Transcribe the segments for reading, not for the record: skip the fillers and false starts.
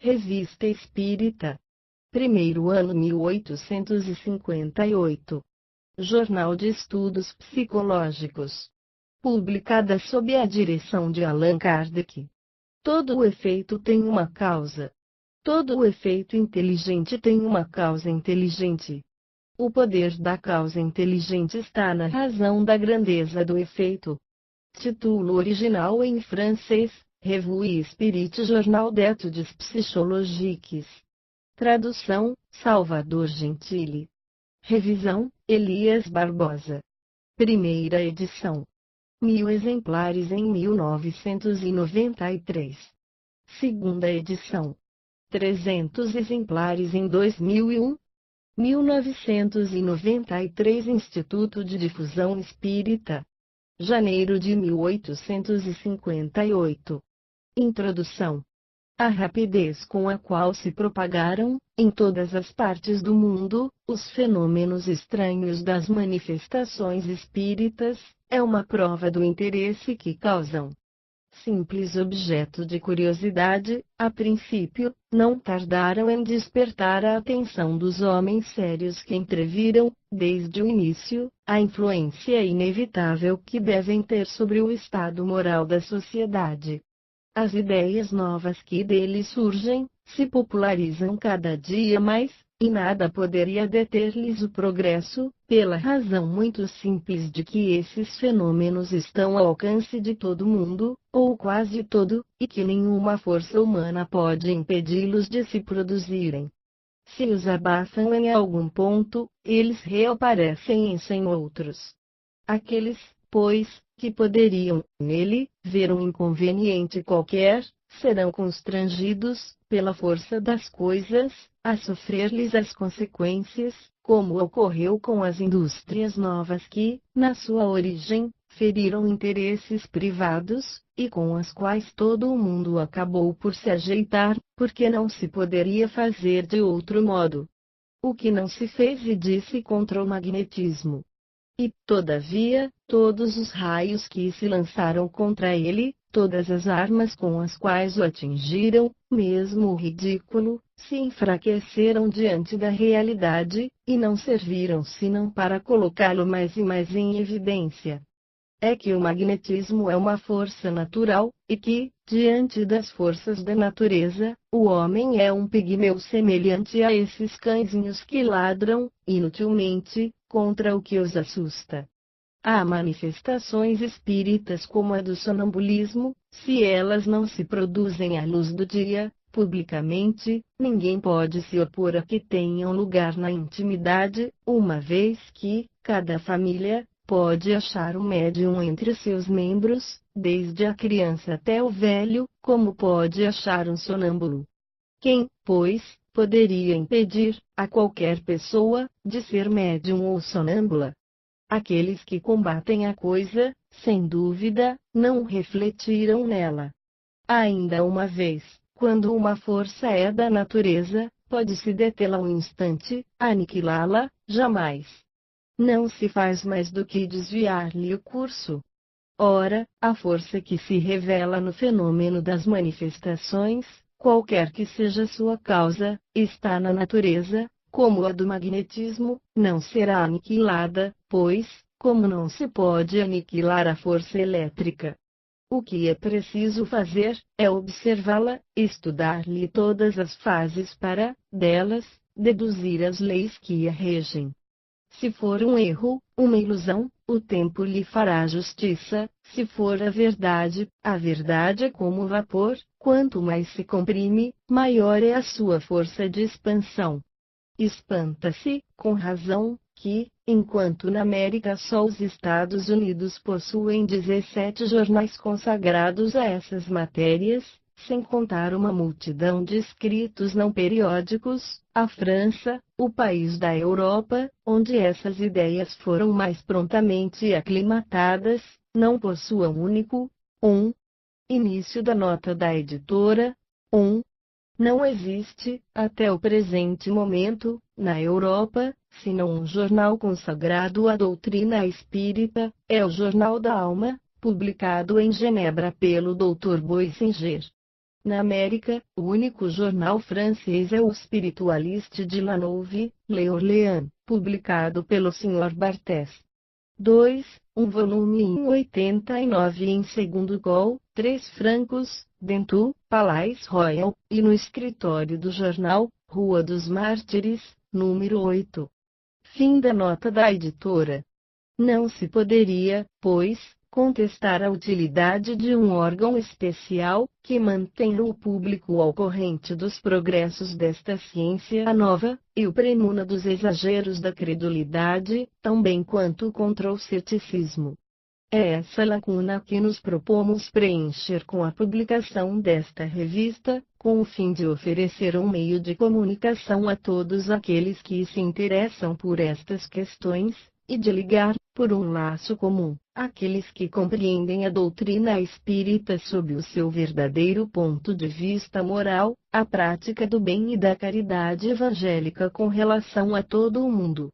Revista Espírita. Primeiro ano 1858. Jornal de Estudos Psicológicos. Publicada sob a direção de Allan Kardec. Todo o efeito tem uma causa. Todo o efeito inteligente tem uma causa inteligente. O poder da causa inteligente está na razão da grandeza do efeito. Título original em francês, Revue Spirit Journal d'études psychologiques. Tradução, Salvador Gentili. Revisão, Elias Barbosa. Primeira edição. 1000 exemplares em 1993. Segunda edição. 300 exemplares em 2001. 1993 Instituto de Difusão Espírita. Janeiro de 1858. Introdução. A rapidez com a qual se propagaram, em todas as partes do mundo, os fenômenos estranhos das manifestações espíritas, é uma prova do interesse que causam. Simples objeto de curiosidade, a princípio, não tardaram em despertar a atenção dos homens sérios que entreviram, desde o início, a influência inevitável que devem ter sobre o estado moral da sociedade. As ideias novas que dele surgem, se popularizam cada dia mais, e nada poderia deter-lhes o progresso, pela razão muito simples de que esses fenômenos estão ao alcance de todo mundo, ou quase todo, e que nenhuma força humana pode impedi-los de se produzirem. Se os abafam em algum ponto, eles reaparecem em outros. Aqueles, pois, que poderiam, nele, ver um inconveniente qualquer, serão constrangidos, pela força das coisas, a sofrer-lhes as consequências, como ocorreu com as indústrias novas que, na sua origem, feriram interesses privados, e com as quais todo o mundo acabou por se ajeitar, porque não se poderia fazer de outro modo. O que não se fez e disse contra o magnetismo. E, todavia, todos os raios que se lançaram contra ele, todas as armas com as quais o atingiram, mesmo o ridículo, se enfraqueceram diante da realidade, e não serviram senão para colocá-lo mais e mais em evidência. É que o magnetismo é uma força natural, e que, diante das forças da natureza, o homem é um pigmeu semelhante a esses cãezinhos que ladram, inutilmente, contra o que os assusta. Há manifestações espíritas como a do sonambulismo, se elas não se produzem à luz do dia, publicamente, ninguém pode se opor a que tenham lugar na intimidade, uma vez que, cada família, pode achar um médium entre seus membros, desde a criança até o velho, como pode achar um sonâmbulo. Quem, pois, poderia impedir, a qualquer pessoa, de ser médium ou sonâmbula? Aqueles que combatem a coisa, sem dúvida, não refletiram nela. Ainda uma vez, quando uma força é da natureza, pode-se detê-la um instante, aniquilá-la, jamais. Não se faz mais do que desviar-lhe o curso. Ora, a força que se revela no fenômeno das manifestações, qualquer que seja sua causa, está na natureza, como a do magnetismo, não será aniquilada, pois, como não se pode aniquilar a força elétrica. O que é preciso fazer, é observá-la, estudar-lhe todas as fases para, delas, deduzir as leis que a regem. Se for um erro, uma ilusão, o tempo lhe fará justiça. Se for a verdade é como vapor, quanto mais se comprime, maior é a sua força de expansão. Espanta-se, com razão, que, enquanto na América só os Estados Unidos possuem 17 jornais consagrados a essas matérias, sem contar uma multidão de escritos não periódicos, a França, o país da Europa, onde essas ideias foram mais prontamente aclimatadas, não possua um único. Início da nota da editora. Não existe, até o presente momento, na Europa, senão um jornal consagrado à doutrina espírita, é o Jornal da Alma, publicado em Genebra pelo Dr. Boissinger. Na América, o único jornal francês é o Spiritualiste de La Nouve, L'Orléans, publicado pelo Sr. Barthès. 2, um volume em 89 em segundo col, 3 francos, dentro, Palais Royal, e no escritório do jornal, Rua dos Mártires, número 8. Fim da nota da editora. Não se poderia, pois, contestar a utilidade de um órgão especial, que mantenha o público ao corrente dos progressos desta ciência nova, e o premuna dos exageros da credulidade, tão bem quanto contra o ceticismo. É essa lacuna que nos propomos preencher com a publicação desta revista, com o fim de oferecer um meio de comunicação a todos aqueles que se interessam por estas questões, e de ligar, por um laço comum, aqueles que compreendem a doutrina espírita sob o seu verdadeiro ponto de vista moral, a prática do bem e da caridade evangélica com relação a todo o mundo.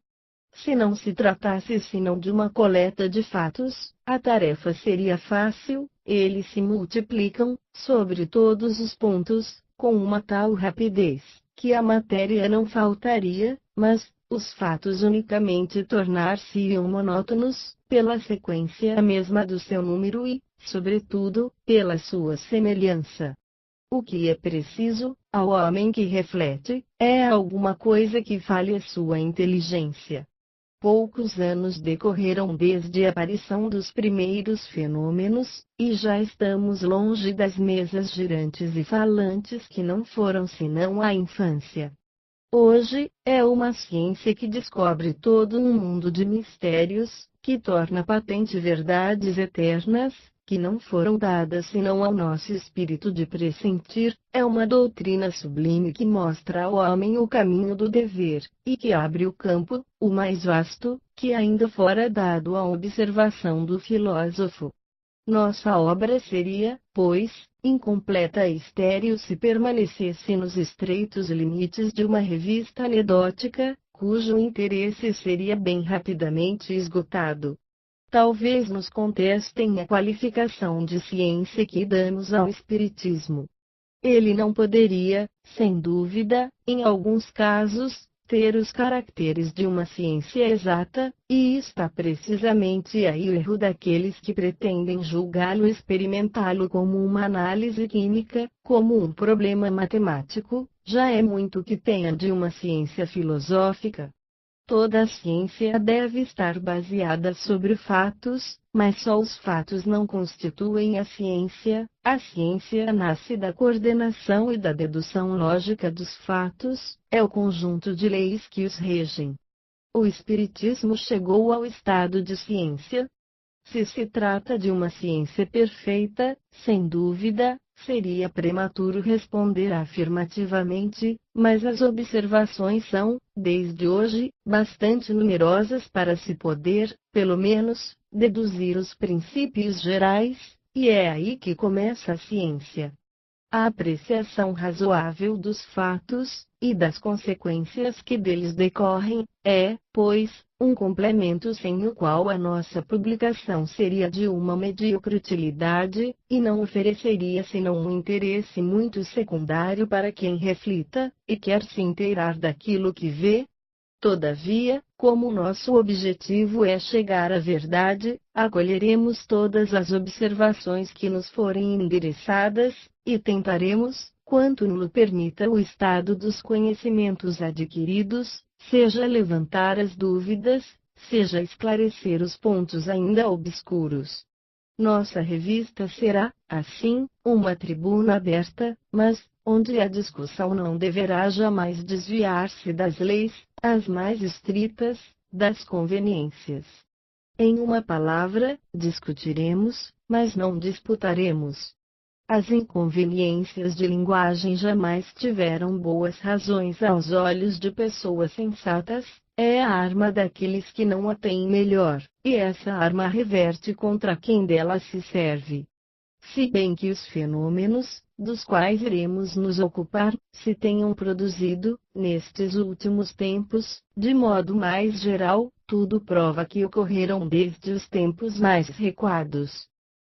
Se não se tratasse senão de uma coleta de fatos, a tarefa seria fácil. Eles se multiplicam, sobre todos os pontos, com uma tal rapidez, que a matéria não faltaria, mas os fatos unicamente tornar-se-iam monótonos, pela sequência mesma do seu número e, sobretudo, pela sua semelhança. O que é preciso, ao homem que reflete, é alguma coisa que fale a sua inteligência. Poucos anos decorreram desde a aparição dos primeiros fenômenos, e já estamos longe das mesas girantes e falantes que não foram senão a infância. Hoje, é uma ciência que descobre todo um mundo de mistérios, que torna patente verdades eternas, que não foram dadas senão ao nosso espírito de pressentir, é uma doutrina sublime que mostra ao homem o caminho do dever, e que abre o campo, o mais vasto, que ainda fora dado à observação do filósofo. Nossa obra seria, pois, incompleta e estéril se permanecesse nos estreitos limites de uma revista anedótica, cujo interesse seria bem rapidamente esgotado. Talvez nos contestem a qualificação de ciência que damos ao Espiritismo. Ele não poderia, sem dúvida, em alguns casos, ter os caracteres de uma ciência exata, e está precisamente aí o erro daqueles que pretendem julgá-lo e experimentá-lo como uma análise química, como um problema matemático. Já é muito que tenha de uma ciência filosófica. Toda a ciência deve estar baseada sobre fatos, mas só os fatos não constituem a ciência. A ciência nasce da coordenação e da dedução lógica dos fatos, é o conjunto de leis que os regem. O Espiritismo chegou ao estado de ciência. Se se trata de uma ciência perfeita, sem dúvida, seria prematuro responder afirmativamente, mas as observações são, desde hoje, bastante numerosas para se poder, pelo menos, deduzir os princípios gerais, e é aí que começa a ciência. A apreciação razoável dos fatos, e das consequências que deles decorrem, é, pois, um complemento sem o qual a nossa publicação seria de uma medíocre utilidade, e não ofereceria senão um interesse muito secundário para quem reflita, e quer se inteirar daquilo que vê. Todavia, como nosso objetivo é chegar à verdade, acolheremos todas as observações que nos forem endereçadas, e tentaremos, quanto nos permita o estado dos conhecimentos adquiridos, seja levantar as dúvidas, seja esclarecer os pontos ainda obscuros. Nossa revista será, assim, uma tribuna aberta, mas, onde a discussão não deverá jamais desviar-se das leis, as mais estritas, das conveniências. Em uma palavra, discutiremos, mas não disputaremos. As inconveniências de linguagem jamais tiveram boas razões aos olhos de pessoas sensatas. É a arma daqueles que não a têm melhor, e essa arma reverte contra quem dela se serve. Se bem que os fenômenos, dos quais iremos nos ocupar, se tenham produzido, nestes últimos tempos, de modo mais geral, tudo prova que ocorreram desde os tempos mais recuados.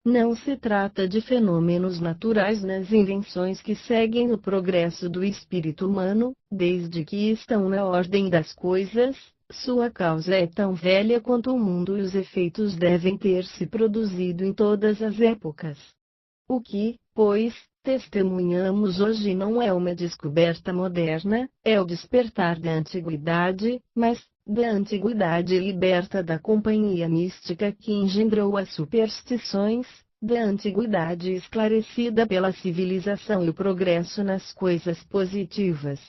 Não se trata de fenômenos naturais nas invenções que seguem o progresso do espírito humano, desde que estão na ordem das coisas. Sua causa é tão velha quanto o mundo e os efeitos devem ter se produzido em todas as épocas. O que, pois, testemunhamos hoje não é uma descoberta moderna, é o despertar da antiguidade, mas da antiguidade liberta da companhia mística que engendrou as superstições, da antiguidade esclarecida pela civilização e o progresso nas coisas positivas.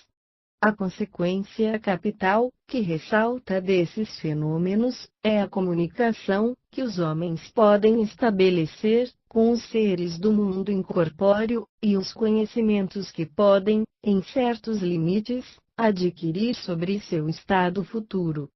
A consequência capital, que ressalta desses fenômenos, é a comunicação que os homens podem estabelecer com os seres do mundo incorpóreo, e os conhecimentos que podem, em certos limites, adquirir sobre seu estado futuro.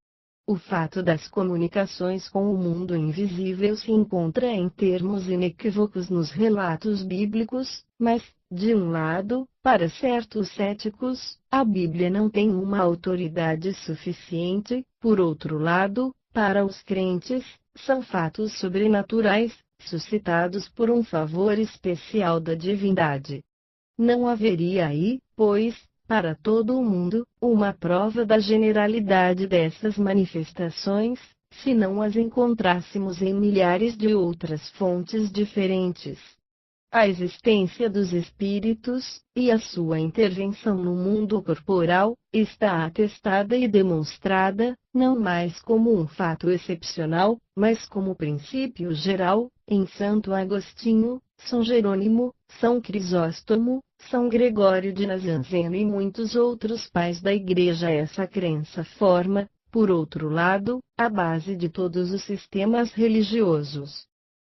O fato das comunicações com o mundo invisível se encontra em termos inequívocos nos relatos bíblicos, mas, de um lado, para certos céticos, a Bíblia não tem uma autoridade suficiente, por outro lado, para os crentes, são fatos sobrenaturais, suscitados por um favor especial da divindade. Não haveria aí, pois, para todo o mundo, uma prova da generalidade dessas manifestações, se não as encontrássemos em milhares de outras fontes diferentes. A existência dos espíritos, e a sua intervenção no mundo corporal, está atestada e demonstrada, não mais como um fato excepcional, mas como princípio geral, em Santo Agostinho, São Jerônimo, São Crisóstomo, São Gregório de Nazianzeno e muitos outros pais da Igreja. Essa crença forma, por outro lado, a base de todos os sistemas religiosos.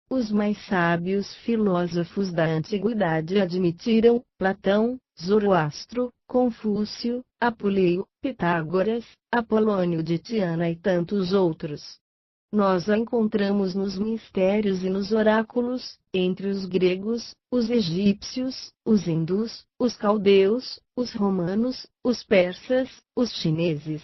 Os mais sábios filósofos da antiguidade admitiram, Platão, Zoroastro, Confúcio, Apuleio, Pitágoras, Apolônio de Tiana e tantos outros. Nós a encontramos nos mistérios e nos oráculos, entre os gregos, os egípcios, os hindus, os caldeus, os romanos, os persas, os chineses.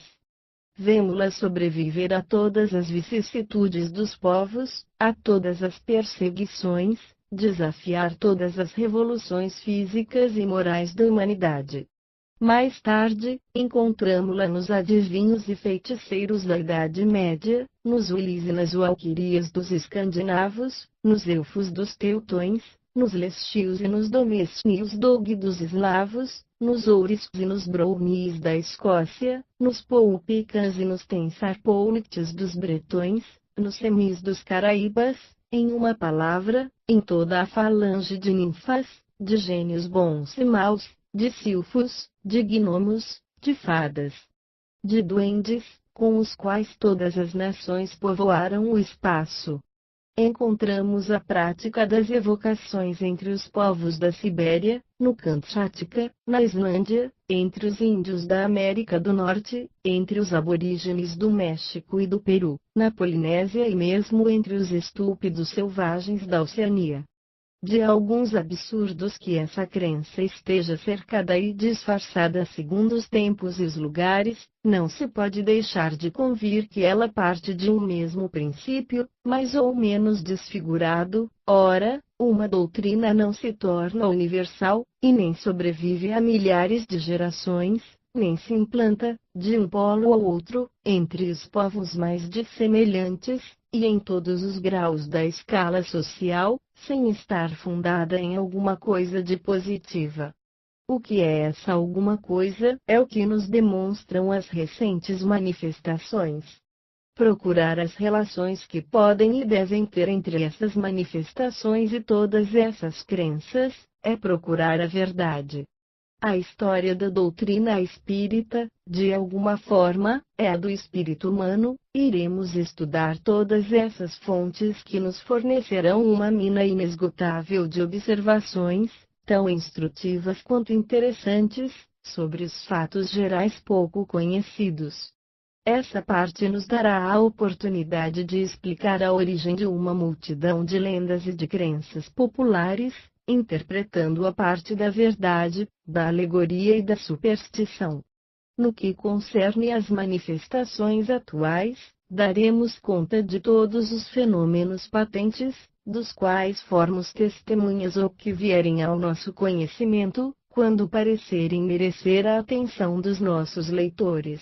Vemo-la sobreviver a todas as vicissitudes dos povos, a todas as perseguições, desafiar todas as revoluções físicas e morais da humanidade. Mais tarde, encontramo-la nos adivinhos e feiticeiros da Idade Média, nos Ulis e nas Walquirias dos escandinavos, nos elfos dos teutões, nos lestios e nos domesnios dog dos eslavos, nos ouris e nos brownies da Escócia, nos poupicans e nos tensarpoulites dos bretões, nos semis dos caraíbas, em uma palavra, em toda a falange de ninfas, de gênios bons e maus, de silfos, de gnomos, de fadas, de duendes, com os quais todas as nações povoaram o espaço. Encontramos a prática das evocações entre os povos da Sibéria, no Kamchatka, na Islândia, entre os índios da América do Norte, entre os aborígenes do México e do Peru, na Polinésia e mesmo entre os estúpidos selvagens da Oceania. De alguns absurdos que essa crença esteja cercada e disfarçada segundo os tempos e os lugares, não se pode deixar de convir que ela parte de um mesmo princípio, mais ou menos desfigurado. Ora, uma doutrina não se torna universal, e nem sobrevive a milhares de gerações, nem se implanta, de um polo ao outro, entre os povos mais dissemelhantes, e em todos os graus da escala social, sem estar fundada em alguma coisa de positiva. O que é essa alguma coisa? É o que nos demonstram as recentes manifestações. Procurar as relações que podem e devem ter entre essas manifestações e todas essas crenças, é procurar a verdade. A história da doutrina espírita, de alguma forma, é a do espírito humano. Iremos estudar todas essas fontes que nos fornecerão uma mina inesgotável de observações, tão instrutivas quanto interessantes, sobre os fatos gerais pouco conhecidos. Essa parte nos dará a oportunidade de explicar a origem de uma multidão de lendas e de crenças populares, interpretando a parte da verdade, da alegoria e da superstição. No que concerne às manifestações atuais, daremos conta de todos os fenômenos patentes, dos quais formos testemunhas ou que vierem ao nosso conhecimento, quando parecerem merecer a atenção dos nossos leitores.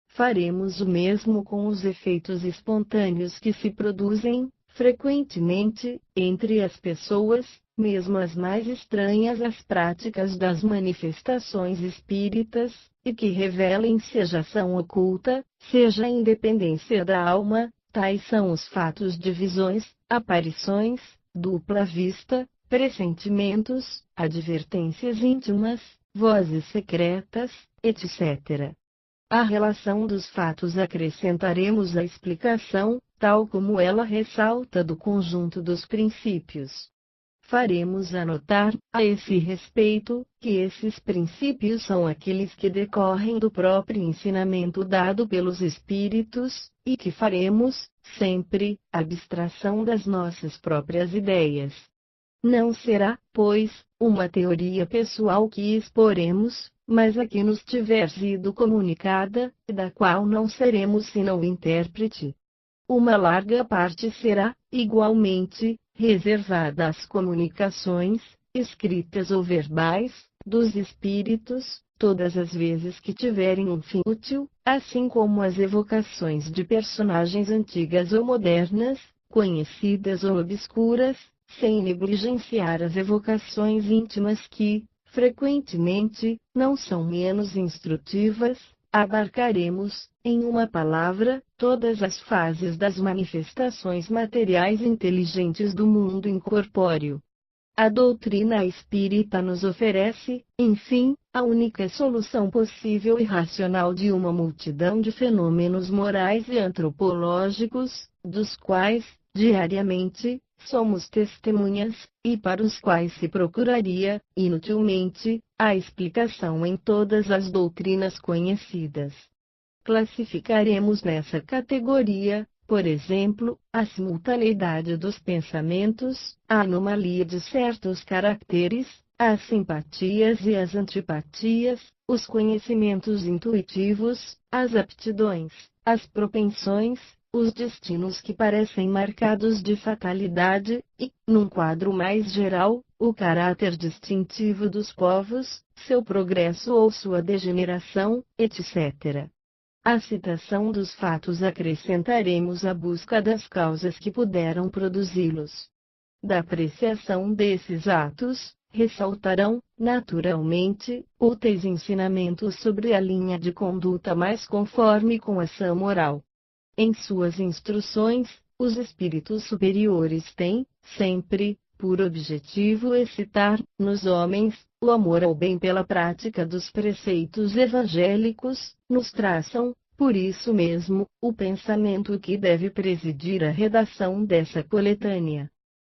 Faremos o mesmo com os efeitos espontâneos que se produzem, frequentemente, entre as pessoas, mesmo as mais estranhas às práticas das manifestações espíritas, e que revelem seja ação oculta, seja a independência da alma. Tais são os fatos de visões, aparições, dupla vista, pressentimentos, advertências íntimas, vozes secretas, etc. À relação dos fatos acrescentaremos a explicação, tal como ela ressalta do conjunto dos princípios. Faremos anotar, a esse respeito, que esses princípios são aqueles que decorrem do próprio ensinamento dado pelos Espíritos, e que faremos, sempre, abstração das nossas próprias ideias. Não será, pois, uma teoria pessoal que exporemos, mas a que nos tiver sido comunicada, da qual não seremos senão intérprete. Uma larga parte será, igualmente, reservada às comunicações, escritas ou verbais, dos espíritos, todas as vezes que tiverem um fim útil, assim como as evocações de personagens antigas ou modernas, conhecidas ou obscuras, sem negligenciar as evocações íntimas que, frequentemente, não são menos instrutivas. Abarcaremos, em uma palavra, todas as fases das manifestações materiais inteligentes do mundo incorpóreo. A doutrina espírita nos oferece, enfim, a única solução possível e racional de uma multidão de fenômenos morais e antropológicos, dos quais, diariamente, somos testemunhas, e para os quais se procuraria, inutilmente, a explicação em todas as doutrinas conhecidas. Classificaremos nessa categoria, por exemplo, a simultaneidade dos pensamentos, a anomalia de certos caracteres, as simpatias e as antipatias, os conhecimentos intuitivos, as aptidões, as propensões, os destinos que parecem marcados de fatalidade, e, num quadro mais geral, o caráter distintivo dos povos, seu progresso ou sua degeneração, etc. À citação dos fatos acrescentaremos a busca das causas que puderam produzi-los. Da apreciação desses atos, ressaltarão, naturalmente, úteis ensinamentos sobre a linha de conduta mais conforme com a ação moral. Em suas instruções, os espíritos superiores têm, sempre, por objetivo excitar, nos homens, o amor ao bem pela prática dos preceitos evangélicos, nos traçam, por isso mesmo, o pensamento que deve presidir a redação dessa coletânea.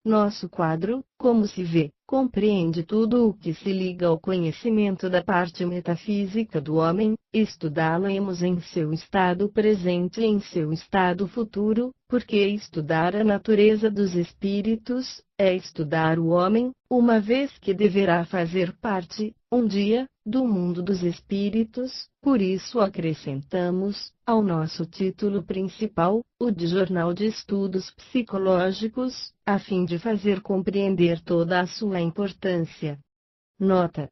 Nosso quadro, como se vê, compreende tudo o que se liga ao conhecimento da parte metafísica do homem. Estudá-la-emos em seu estado presente e em seu estado futuro, porque estudar a natureza dos espíritos é estudar o homem, uma vez que deverá fazer parte, um dia, do mundo dos espíritos. Por isso acrescentamos, ao nosso título principal, o de Jornal de Estudos Psicológicos, a fim de fazer compreender toda a sua importância. Nota: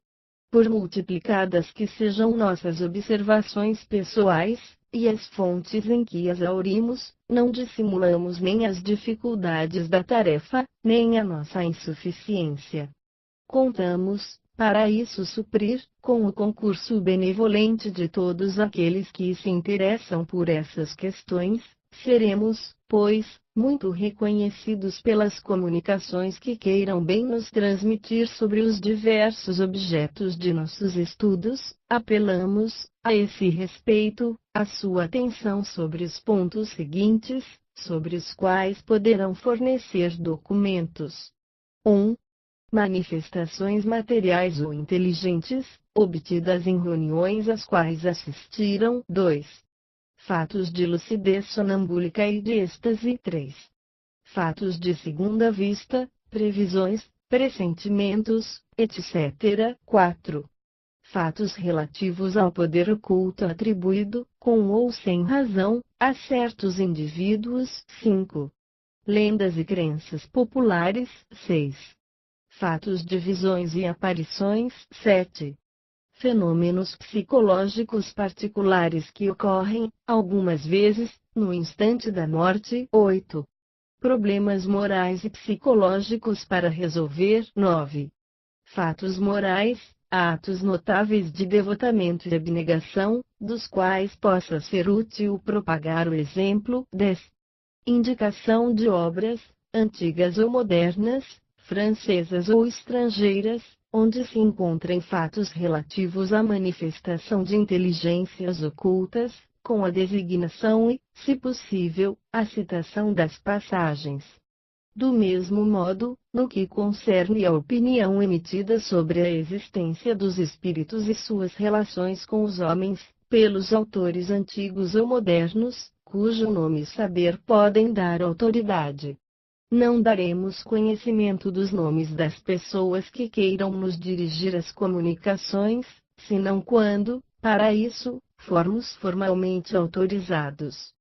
por multiplicadas que sejam nossas observações pessoais, e as fontes em que as aurimos, não dissimulamos nem as dificuldades da tarefa, nem a nossa insuficiência. Contamos, para isso suprir, com o concurso benevolente de todos aqueles que se interessam por essas questões. Seremos, pois, muito reconhecidos pelas comunicações que queiram bem nos transmitir sobre os diversos objetos de nossos estudos. Apelamos, a esse respeito, a sua atenção sobre os pontos seguintes, sobre os quais poderão fornecer documentos. 1. Manifestações materiais ou inteligentes, obtidas em reuniões às quais assistiram. 2. Fatos de lucidez sonambúlica e de êxtase. 3. Fatos de segunda vista, previsões, pressentimentos, etc. 4. Fatos relativos ao poder oculto atribuído, com ou sem razão, a certos indivíduos. 5. Lendas e crenças populares. 6. Fatos de visões e aparições. 7. Fenômenos psicológicos particulares que ocorrem, algumas vezes, no instante da morte. 8. Problemas morais e psicológicos para resolver. 9. Fatos morais, atos notáveis de devotamento e abnegação, dos quais possa ser útil propagar o exemplo. 10. Indicação de obras, antigas ou modernas, francesas ou estrangeiras, onde se encontrem fatos relativos à manifestação de inteligências ocultas, com a designação e, se possível, a citação das passagens. Do mesmo modo, no que concerne à opinião emitida sobre a existência dos espíritos e suas relações com os homens, pelos autores antigos ou modernos, cujo nome e saber podem dar autoridade. Não daremos conhecimento dos nomes das pessoas que queiram nos dirigir as comunicações, senão quando, para isso, formos formalmente autorizados.